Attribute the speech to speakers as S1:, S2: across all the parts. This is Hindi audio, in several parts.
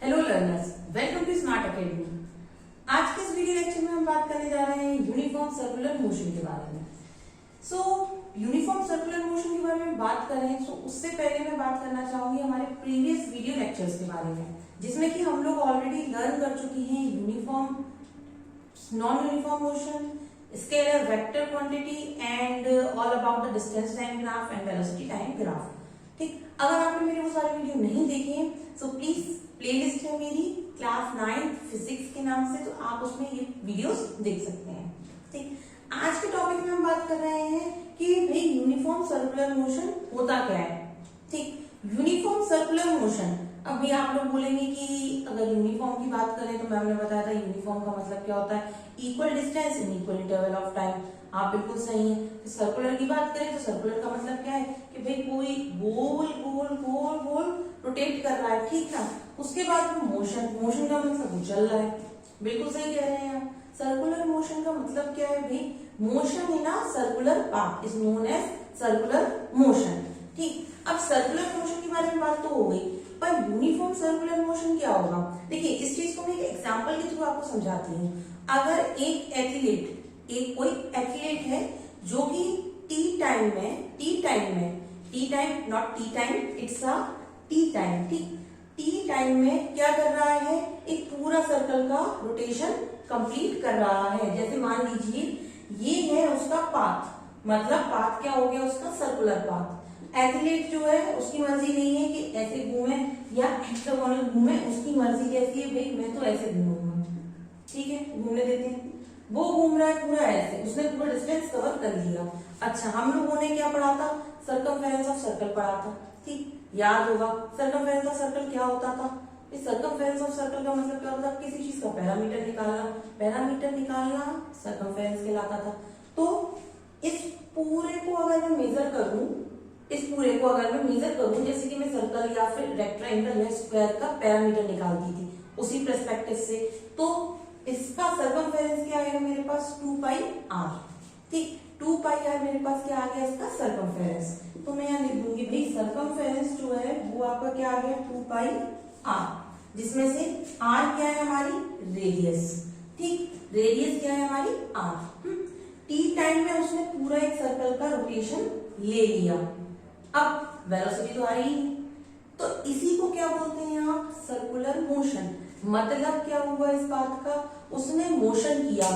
S1: Hello learners, welcome to smart academy. आज के इस वीडियो लेक्चर में हम बात करने जा रहे हैं यूनिफॉर्म सर्कुलर मोशन के बारे में। यूनिफॉर्म सर्कुलर मोशन के बारे में बात करें तो उससे पहले मैं बात करना चाहूंगी हमारे प्रीवियस वीडियो लेक्चर्स के बारे में, जिसमें कि हम लोग ऑलरेडी लर्न कर चुके हैं uniform, non uniform motion, scalar vector quantity and all about the distance time graph and velocity time graph. ठीक, अगर आपने मेरे वो सारे वीडियो नहीं देखे तो प्लीज प्लेलिस्ट है मेरी क्लास 9 फिजिक्स के नाम से, तो आप उसमें ये वीडियोस देख सकते हैं। ठीक, आज के टॉपिक में हम बात कर रहे हैं कि भाई यूनिफॉर्म सर्कुलर मोशन होता क्या है। ठीक, यूनिफॉर्म सर्कुलर मोशन, अभी आप लोग बोलेंगे कि अगर यूनिफॉर्म की बात करें तो मैम ने बताया था यूनिफॉर्म का मतलब क्या होता है, equal distance in equal interval of time. आप बिल्कुल सही है। तो सर्कुलर की बात करें तो सर्कुलर का मतलब क्या है कि भाई कोई गोल गोल गोल गोल रोटेट कर रहा है, ठीक ना। उसके बाद मोशन, मोशन का मतलब वो चल रहा है, बिल्कुल सही कह रहे हैं आप। सर्कुलर मोशन का मतलब क्या है भाई, motion in a circular path is known as circular motion. ठीक, अब सर्कुलर मोशन के बारे में बात तो हो गई, पर यूनिफॉर्म सर्कुलर मोशन क्या होगा। देखिए, इस चीज को मैं एक एग्जांपल के थ्रू आपको समझाती हूँ। अगर एक एथलीट, एक कोई एथलीट है जो कि T time not T time, it's a T time. ठीक, टी टाइम में क्या कर रहा है, एक पूरा सर्कल का रोटेशन कंप्लीट कर रहा है। जैसे मान लीजिए ये है उसका पाथ, मतलब पाथ क्या हो गया उसका, सर्कुलर पाथ। एथलीट जो है उसकी मर्जी नहीं है कि ऐसे घूमे या हेक्सागोनल घूमे, उसकी मर्जी कैसी है भाई, मैं तो ऐसे घूमूंगा, ठीक है, घूमने देते हैं। वो घूम रहा है पूरा ऐसे, उसने पूरा डिस्टेंस कवर कर लिया। अच्छा, हम लोगों ने क्या पढ़ा था, सर्कमफेरेंस ऑफ सर्कल पढ़ा था। ठीक, याद होगा सर्कमफेरेंस ऑफ सर्कल क्या होता था। इस सर्कमफेरेंस ऑफ सर्कल का मतलब क्या होता था, किसी चीज का पैरामीटर निकालना सर्कमफेरेंस कहलाता था। तो इस पूरे को अगर मैं मेजर करूं, जैसे कि मैं सर्कल या फिर रेक्टेंगल या स्क्वायर का पैरामीटर निकालती थी उसी पर्सपेक्टिव से, तो इसका सर्कमफेरेंस क्या आएगा मेरे पास, 2 पाई r। ठीक, 2 पाई r मेरे पास क्या आ गया इसका सर्कमफेरेंस। तो मैं यहाँ लिख दूंगी भाई सर्कमफेरेंस जो है वो आपका क्या आ गया, 2 पाई r, जिसमें से r क्या है हमारी रेडियस। ठीक, रेडियस क्या है हमारी r। टी टाइम में उसने पूरा एक सर्कल का रोटेशन ले लिया। अब वेलोसिटी तो आ रही है, तो इसी को क्या बोलते हैं आप, सर्कुलर मोशन। मतलब क्या हुआ इस बात का, उसने मोशन किया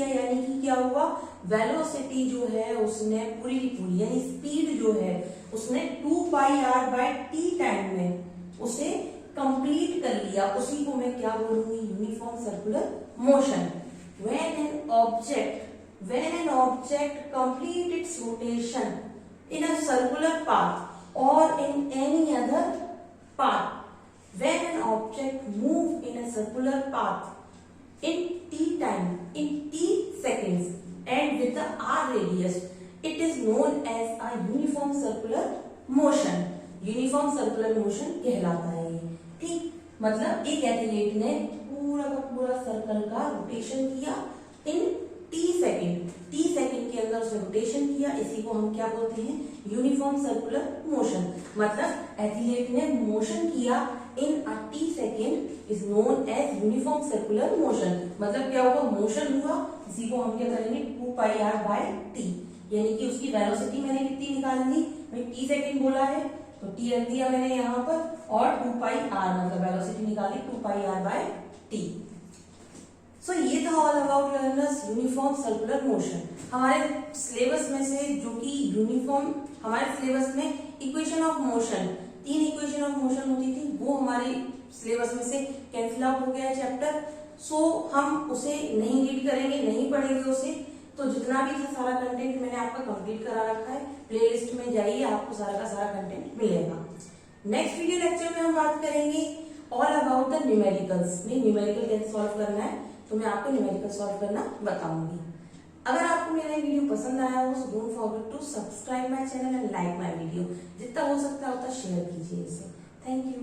S1: यानी कि क्या हुआ, वेलोसिटी जो है उसने पूरी यानी स्पीड जो है उसने 2 पाई r बाय टी टाइम में उसे कंप्लीट कर लिया। उसी को मैं क्या बोलूंगी, uniform circular motion. When an object complete it's rotation in a circular path or in any other path, when an object move in a circular path in t time, in t seconds and with the r radius, it is known as a uniform circular motion. Uniform circular motion कहलाता है ये। ठीक, मतलब एक एथलीट ने पूरा का पूरा सर्कल का रोटेशन किया इन टी सेकेंड के अंदर उसे रोटेशन किया, इसी को हम क्या बोलते हैं, यूनिफॉर्म सर्कुलर मोशन। मतलब एथलीट ने मोशन किया in a t second is known as uniform circular motion. मतलब क्या होगा, मोशन हुआ, इसी को हम क्या करेंगे, 2 पाई r बाय टी, यानी कि उसकी वेलोसिटी मैंने कितनी निकाल ली, मैं टी सेकेंड बोला है तो टी रख दिया मैंने यहाँ पर, और 2 पाई r मतलब वेलोसिटी निकाली 2 पाई r बाय टी। सो ये था all about learners uniform circular motion. हमारे सिलेबस में से जो कि यूनिफॉर्म, हमारे सिलेबस में equation of motion, 3 equation of motion होती थी, वो हमारे सिलेबस में से कैंसिल आउट हो गया है चैप्टर। सो हम उसे नहीं रीड करेंगे, नहीं पढ़ेंगे उसे। तो जितना भी था सारा कंटेंट मैंने आपका कंप्लीट करा रखा है, प्लेलिस्ट में जाइए, आपको सारा का सारा कंटेंट मिलेगा। नेक्स्ट वीडियो लेक्चर में हम बात करेंगे all about the numericals. Numerical कैसे सॉल्व करना है तो मैं आपको न्यूमेरिकल सॉल्व करना बताऊंगी। अगर आपको मेरा वीडियो पसंद आया हो तो don't forget to subscribe my channel and like my video. जितना हो सकता है उतना शेयर कीजिए इसे। Thank you.